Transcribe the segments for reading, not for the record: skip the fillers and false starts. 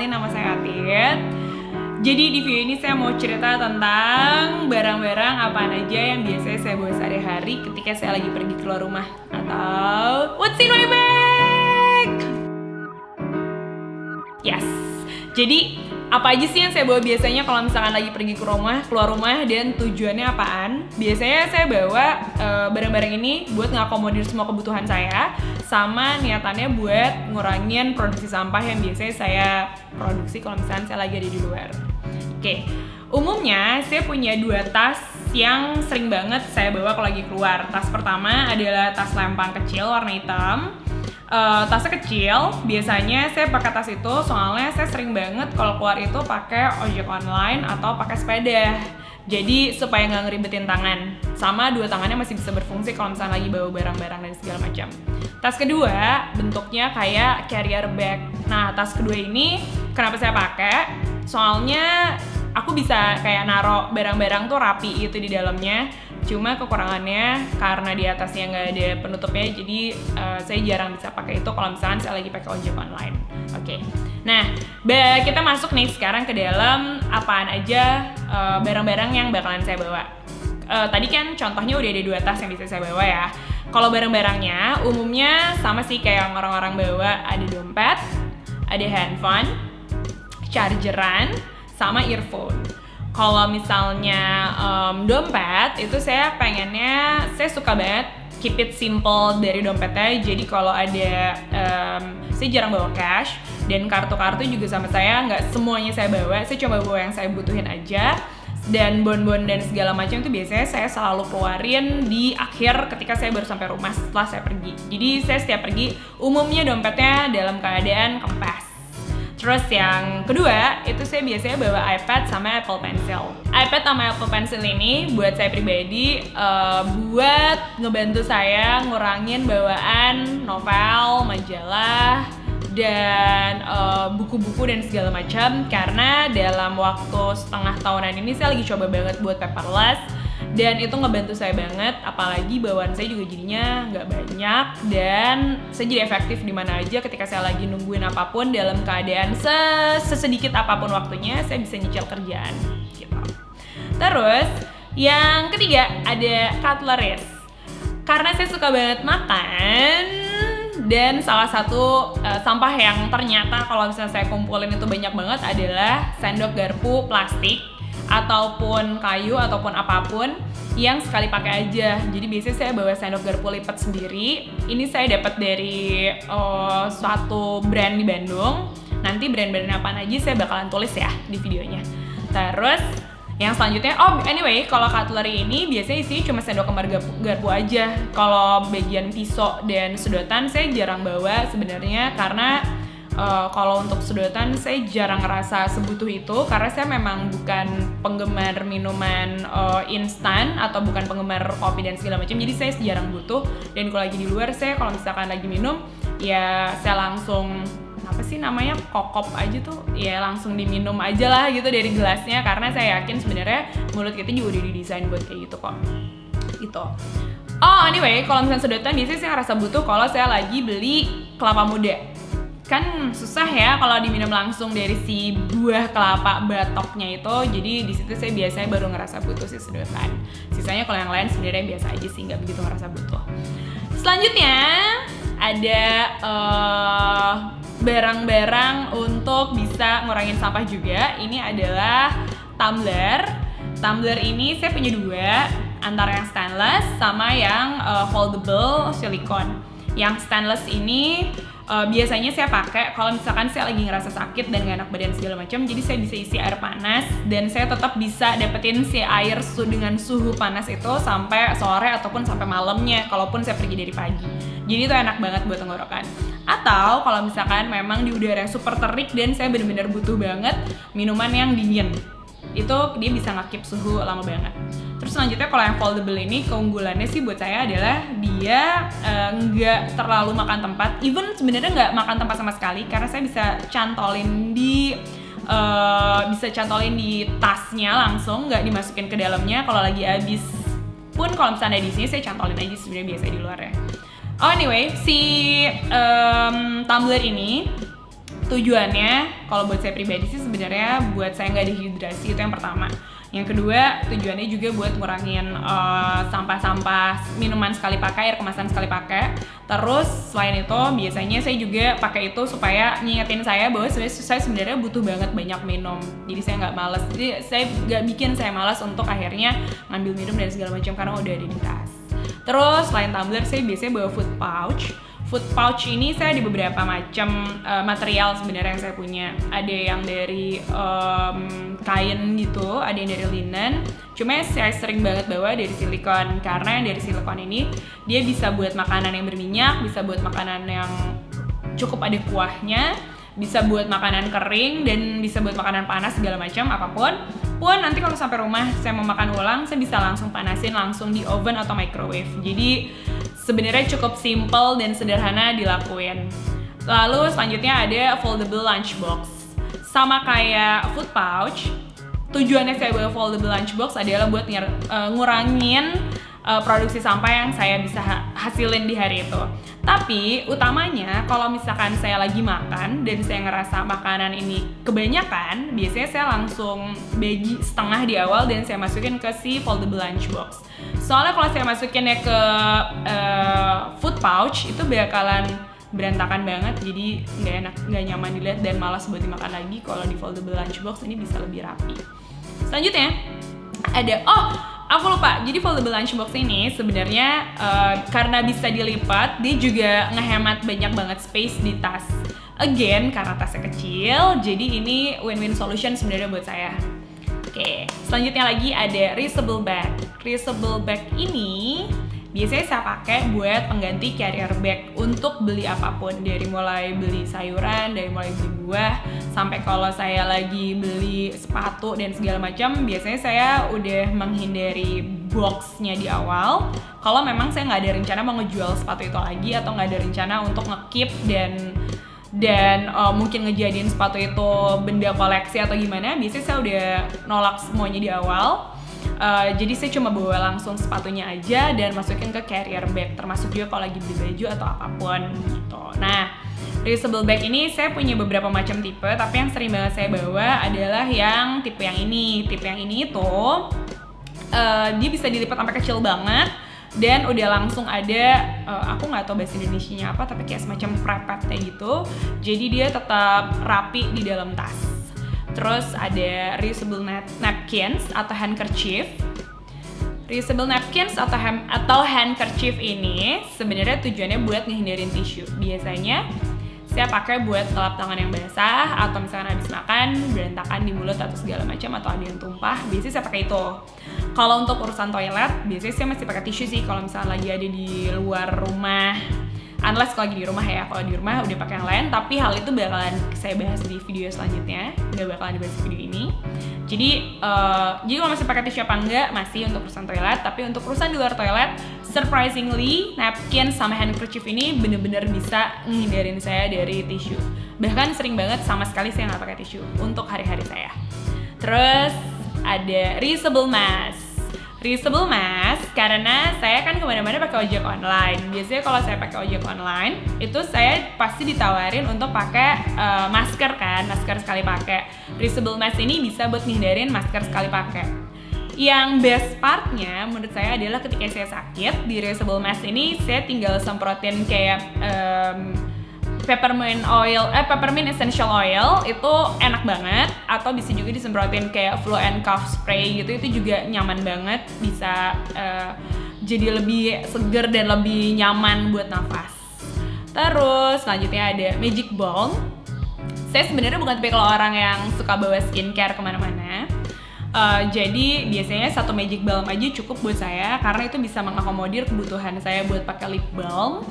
kenalin, nama saya Atit. Jadi di video ini saya mau cerita tentang barang-barang apaan aja yang biasanya saya bawa sehari-hari ketika saya lagi pergi keluar rumah, atau what's in my bag? Yes. Jadi apa aja sih yang saya bawa biasanya kalau misalkan lagi pergi keluar rumah, dan tujuannya apaan? Biasanya saya bawa barang-barang ini buat ngakomodir semua kebutuhan saya, sama niatannya buat ngurangin produksi sampah yang biasanya saya produksi kalau misalkan saya lagi ada di luar. Oke, umumnya saya punya 2 tas yang sering banget saya bawa kalau lagi keluar. Tas pertama adalah tas lempang kecil warna hitam. Tasnya kecil, biasanya saya pakai tas itu soalnya saya sering banget kalau keluar itu pakai ojek online atau pakai sepeda. Jadi supaya nggak ngeribetin tangan, sama 2 tangannya masih bisa berfungsi kalau misalnya lagi bawa barang-barang dan segala macam. Tas kedua bentuknya kayak carrier bag. Nah, tas kedua ini kenapa saya pakai? Soalnya aku bisa kayak naro barang-barang tuh rapi gitu di dalamnya. Cuma kekurangannya karena di atasnya nggak ada penutupnya, jadi saya jarang bisa pakai itu kalau misalkan saya lagi pakai ojek online. Oke. Nah, kita masuk nih sekarang ke dalam apaan aja barang-barang yang bakalan saya bawa. Tadi kan contohnya udah ada 2 tas yang bisa saya bawa ya. Kalau barang-barangnya umumnya sama sih kayak orang-orang bawa, ada dompet, ada handphone, chargeran, sama earphone. Kalau misalnya dompet itu saya suka banget keep it simple dari dompetnya. Jadi kalau ada saya jarang bawa cash, dan kartu-kartu juga sama saya nggak semuanya saya bawa. Saya coba bawa yang saya butuhin aja, dan bon-bon dan segala macam itu biasanya saya selalu keluarin di akhir ketika saya baru sampai rumah setelah saya pergi. Jadi saya setiap pergi umumnya dompetnya dalam keadaan kempes. Terus yang kedua, itu saya biasanya bawa iPad sama Apple Pencil. iPad sama Apple Pencil ini buat saya pribadi buat ngebantu saya ngurangin bawaan novel, majalah, dan buku-buku dan segala macam. Karena dalam waktu setengah tahunan ini saya lagi coba banget buat paperless, dan itu ngebantu saya banget, apalagi bawaan saya juga jadinya nggak banyak, dan saya jadi efektif di mana aja ketika saya lagi nungguin apapun dalam keadaan sesedikit apapun waktunya, saya bisa nyicil kerjaan gitu. Terus yang ketiga ada cutleries. Karena saya suka banget makan, dan salah satu sampah yang ternyata kalau misalnya saya kumpulin itu banyak banget adalah sendok garpu plastik ataupun kayu ataupun apapun yang sekali pakai aja. Jadi biasanya saya bawa sendok garpu lipat sendiri. Ini saya dapat dari suatu brand di Bandung. Nanti brand-brand apaan aja saya bakalan tulis ya di videonya. Terus yang selanjutnya, anyway, kalau cutlery ini biasanya isinya cuma sendok kembar garpu aja. Kalau bagian pisau dan sedotan saya jarang bawa sebenarnya, karena kalau untuk sedotan saya jarang ngerasa sebutuh itu, karena saya memang bukan penggemar minuman instan atau bukan penggemar kopi dan segala macam, jadi saya jarang butuh. Dan kalau lagi di luar, saya kalau misalkan lagi minum ya saya langsung kokop aja tuh, ya langsung diminum aja lah gitu dari gelasnya, karena saya yakin sebenarnya mulut kita juga udah didesain buat kayak gitu kok gitu. Anyway, kalau misalnya sedotan biasanya saya ngerasa butuh kalau saya lagi beli kelapa muda. Kan susah ya kalau diminum langsung dari si buah kelapa batoknya itu, jadi di situ saya biasanya baru ngerasa butuh si sedotan. Sisanya kalau yang lain sebenarnya biasa aja sih, nggak begitu ngerasa butuh. Selanjutnya ada barang-barang untuk bisa ngurangin sampah juga. Ini adalah tumbler. Tumbler ini saya punya 2, antara yang stainless sama yang foldable silikon. Yang stainless ini biasanya saya pakai kalau misalkan saya lagi ngerasa sakit dan gak enak badan segala macam, jadi saya bisa isi air panas dan saya tetap bisa dapetin si air dengan suhu panas itu sampai sore ataupun sampai malamnya kalaupun saya pergi dari pagi. Jadi itu enak banget buat tenggorokan. Atau kalau misalkan memang di udara yang super terik dan saya benar-benar butuh banget minuman yang dingin, itu dia bisa ngakip suhu lama banget. Terus selanjutnya kalau yang foldable ini keunggulannya sih buat saya adalah dia nggak terlalu makan tempat, even sebenarnya nggak makan tempat sama sekali, karena saya bisa cantolin di tasnya langsung, nggak dimasukin ke dalamnya. Kalau lagi habis pun kalau misalnya di sini saya cantolin aja sebenarnya biasa di luar ya. Anyway, si tumbler ini tujuannya kalau buat saya pribadi sih sebenarnya buat saya nggak dehidrasi, itu yang pertama. Yang kedua, tujuannya juga buat ngurangin sampah-sampah minuman sekali pakai, air kemasan sekali pakai. Terus selain itu, biasanya saya juga pakai itu supaya ngingetin saya bahwa saya sebenarnya butuh banget banyak minum. Jadi saya nggak malas. Jadi saya nggak bikin saya malas untuk akhirnya ngambil minum dan segala macam karena udah ada di tas. Terus selain tumbler, saya biasanya bawa food pouch. Food pouch ini saya ada beberapa macam material sebenarnya yang saya punya. Ada yang dari kain gitu, ada yang dari linen. Cuma saya sering banget bawa dari silikon karena yang dari silikon ini dia bisa buat makanan yang berminyak, bisa buat makanan yang cukup ada kuahnya, bisa buat makanan kering dan bisa buat makanan panas segala macam apapun. Pun nanti kalau sampai rumah saya mau makan ulang, saya bisa langsung panasin langsung di oven atau microwave. Jadi sebenarnya cukup simple dan sederhana dilakuin. Lalu selanjutnya ada foldable lunchbox. Sama kayak food pouch, tujuannya saya bawa foldable lunchbox adalah buat ngurangin produksi sampah yang saya bisa hasilin di hari itu. Tapi utamanya kalau misalkan saya lagi makan dan saya ngerasa makanan ini kebanyakan, biasanya saya langsung bagi setengah di awal dan saya masukin ke si foldable lunchbox. Soalnya kalau saya masukinnya ke food pouch itu bakalan berantakan banget, jadi nggak enak, nggak nyaman dilihat dan malas buat dimakan lagi. Kalau di foldable lunchbox ini bisa lebih rapi. Selanjutnya ada, aku lupa. Jadi foldable lunchbox ini sebenarnya karena bisa dilipat, dia juga ngehemat banyak banget space di tas. Again, karena tasnya kecil, jadi ini win-win solution sebenarnya buat saya. Oke, selanjutnya lagi ada reusable bag. Reusable bag ini biasanya saya pakai buat pengganti carrier bag untuk beli apapun, dari mulai beli sayuran, dari mulai beli buah, sampai kalau saya lagi beli sepatu dan segala macam, biasanya saya udah menghindari boxnya di awal. Kalau memang saya nggak ada rencana mau ngejual sepatu itu lagi atau nggak ada rencana untuk nge-keep dan mungkin ngejadiin sepatu itu benda koleksi atau gimana, biasanya saya udah nolak semuanya di awal. Jadi saya cuma bawa langsung sepatunya aja dan masukin ke carrier bag, termasuk juga kalau lagi beli baju atau apapun gitu. Nah, reusable bag ini saya punya beberapa macam tipe, tapi yang sering banget saya bawa adalah yang tipe yang ini. Tipe yang ini itu dia bisa dilipat sampai kecil banget dan udah langsung ada, aku nggak tahu bahasa Indonesianya apa, tapi kayak semacam prepetnya gitu. Jadi dia tetap rapi di dalam tas. Terus ada reusable napkins atau handkerchief. Reusable napkins atau handkerchief ini sebenarnya tujuannya buat ngehindarin tisu. Biasanya saya pakai buat ngelap tangan yang basah atau misalkan habis makan berantakan di mulut atau segala macam atau ada yang tumpah. Biasanya saya pakai itu. Kalau untuk urusan toilet, biasanya saya masih pakai tisu sih kalau misalnya lagi ada di luar rumah. Unless kalau lagi di rumah ya, kalau di rumah udah pakai yang lain, tapi hal itu bakalan saya bahas di video selanjutnya, nggak bakalan dibahas di video ini. Jadi kalau masih pakai tisu apa enggak, masih untuk urusan toilet, tapi untuk urusan di luar toilet, surprisingly, napkin sama handkerchief ini bener-bener bisa ngehindarin saya dari tisu. Bahkan sering banget sama sekali saya nggak pakai tisu untuk hari-hari saya. Terus ada reusable mask. Reusable mask karena saya kan kemana-mana pakai ojek online. Biasanya kalau saya pakai ojek online itu saya pasti ditawarin untuk pakai masker kan, masker sekali pakai. Reusable mask ini bisa buat ngindarin masker sekali pakai. Yang best partnya menurut saya adalah ketika saya sakit, di reusable mask ini saya tinggal semprotin kayak peppermint essential oil, itu enak banget. Atau bisa juga disemprotin kayak flu and cough spray gitu, itu juga nyaman banget, bisa jadi lebih seger dan lebih nyaman buat nafas. Terus selanjutnya ada magic balm. Saya sebenarnya bukan tipe kalau orang yang suka bawa skincare kemana-mana. Jadi biasanya satu magic balm aja cukup buat saya karena itu bisa mengakomodir kebutuhan saya buat pakai lip balm,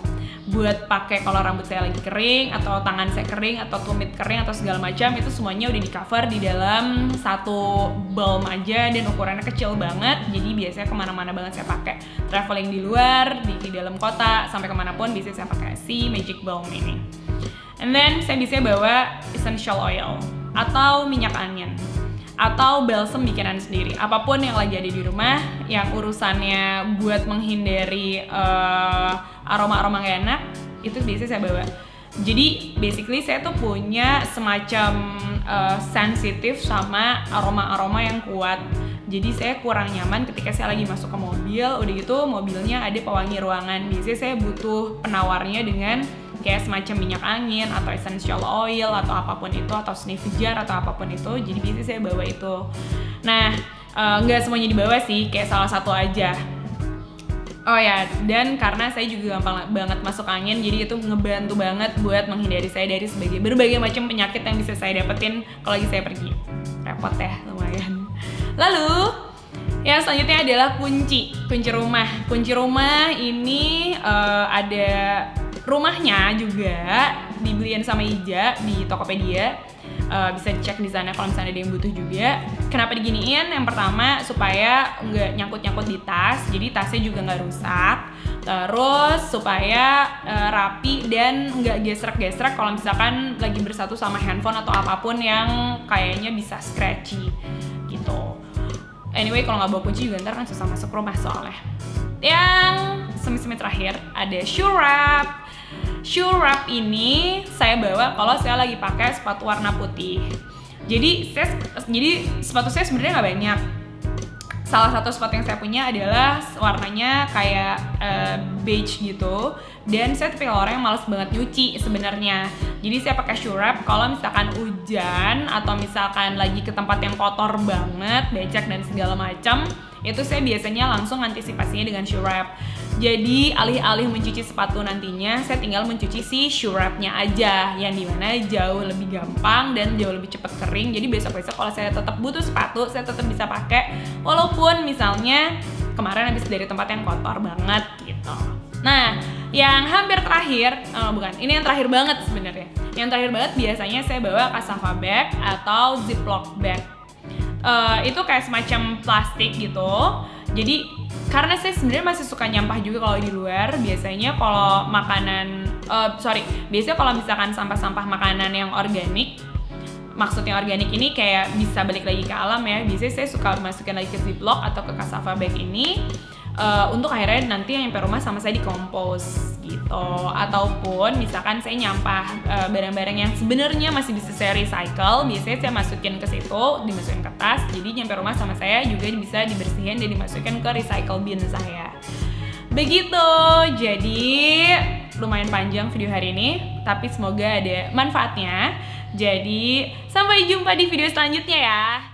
buat pakai kalau rambut saya lagi kering atau tangan saya kering atau tumit kering atau segala macam, itu semuanya udah di cover di dalam satu balm aja dan ukurannya kecil banget. Jadi biasanya kemana-mana banget saya pakai, traveling di luar, di dalam kota, sampai kemanapun biasanya saya pakai si magic balm ini. And then saya biasanya bawa essential oil atau minyak onion atau balsam bikinan sendiri, apapun yang lagi ada di rumah yang urusannya buat menghindari aroma-aroma gak enak, itu biasanya saya bawa. Jadi basically saya tuh punya semacam sensitif sama aroma-aroma yang kuat. Jadi saya kurang nyaman ketika saya lagi masuk ke mobil, udah gitu mobilnya ada pewangi ruangan. Biasanya saya butuh penawarnya dengan kayak semacam minyak angin atau essential oil atau apapun itu, atau sniff jar atau apapun itu. Jadi biasanya saya bawa itu. Nah, nggak semuanya dibawa sih, kayak salah satu aja. Oh ya, dan karena saya juga gampang banget masuk angin, jadi itu ngebantu banget buat menghindari saya dari berbagai macam penyakit yang bisa saya dapetin kalau lagi saya pergi. Repot ya, lumayan. Lalu, yang selanjutnya adalah kunci rumah. Kunci rumah ini ada rumahnya juga, dibeliin sama Ija di Tokopedia. Bisa dicek di sana kalau misalnya ada yang butuh juga. Kenapa diginiin? Yang pertama supaya nggak nyangkut-nyangkut di tas, jadi tasnya juga nggak rusak. Terus supaya rapi dan nggak gesrek-gesrek kalau misalkan lagi bersatu sama handphone atau apapun yang kayaknya bisa scratchy gitu. Anyway, kalau nggak bawa kunci juga ntar kan susah masuk rumah soalnya. Yang semi-semi terakhir ada shoe wrap. Shoe wrap ini saya bawa kalau saya lagi pakai sepatu warna putih. Jadi sepatu saya sebenarnya nggak banyak. Salah satu sepatu yang saya punya adalah warnanya kayak beige gitu. Dan saya tipikal orang yang males banget nyuci sebenarnya. Jadi saya pakai shoe wrap kalau misalkan hujan atau misalkan lagi ke tempat yang kotor banget, becek dan segala macam, itu saya biasanya langsung antisipasinya dengan shoe wrap. Jadi alih-alih mencuci sepatu nantinya, saya tinggal mencuci si shoe wrap-nya aja, yang dimana jauh lebih gampang dan jauh lebih cepat kering. Jadi besok-besok kalau saya tetap butuh sepatu, saya tetap bisa pakai, walaupun misalnya kemarin habis dari tempat yang kotor banget gitu. Nah, yang hampir terakhir, ini yang terakhir banget sebenarnya. Yang terakhir banget biasanya saya bawa cassava bag atau ziplock bag. Itu kayak semacam plastik gitu. Jadi karena saya sebenarnya masih suka nyampah juga kalau di luar, biasanya kalau biasanya kalau misalkan sampah-sampah makanan yang organik, maksudnya organik ini kayak bisa balik lagi ke alam ya, biasanya saya suka masukin lagi ke ziplock atau ke cassava bag ini untuk akhirnya nanti yang nyampe rumah sama saya dikompos gitu. Ataupun misalkan saya nyampah barang-barang yang sebenarnya masih bisa saya recycle, biasanya saya masukin ke situ, dimasukin ke tas, jadi nyampe rumah sama saya juga bisa dibersihin dan dimasukin ke recycle bin saya. Begitu, jadi lumayan panjang video hari ini, tapi semoga ada manfaatnya. Jadi sampai jumpa di video selanjutnya ya.